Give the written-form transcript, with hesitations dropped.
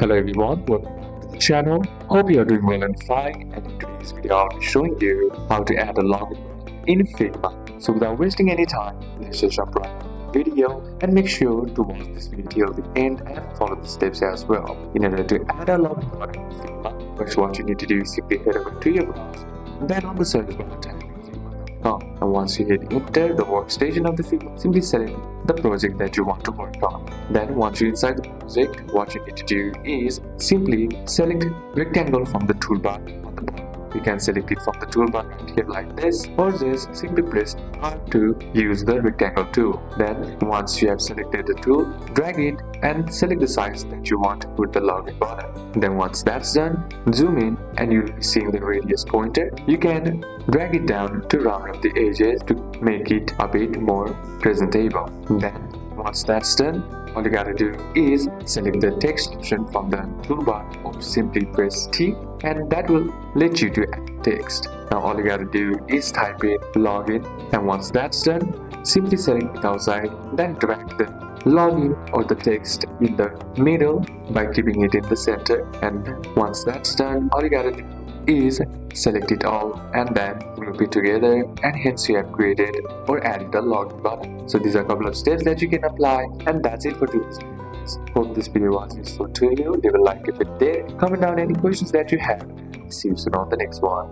Hello everyone, welcome back to the channel. Hope you are doing well and fine, and in today's video I'll be showing you how to add a login button in Figma. So without wasting any time, let's just jump right into the video and make sure to watch this video till the end and follow the steps as well. In order to add a login button in Figma, first what you need to do is simply head over to your browser, then on the search bar type in Figma.com, and once you hit enter the workstation of the Figma, simply select the project that you want to work on. Then once you're inside the project, what you need to do is simply select rectangle from the toolbar on the bottom. You can select it from the toolbar right here like this, or just simply press R to use the rectangle tool. Then once you have selected the tool, drag it and select the size that you want to put the login button. Then once that's done, zoom in and you'll be seeing the radius pointer. You can drag it down to round up the edges to make it a bit more presentable. Then once that's done, all you gotta do is select the text option from the toolbar or simply press T, and that will let you to add text. Now all you gotta do is type in login, and once that's done, simply select it outside, then drag the login or the text in the middle by keeping it in the center. And once that's done, all you gotta do is select it all and then group it together, and hence you have created or added a login button. So these are a couple of steps that you can apply, and that's it for today's video. Hope this video was useful to you. Leave a like if it did, comment down any questions that you have. See you soon on the next one.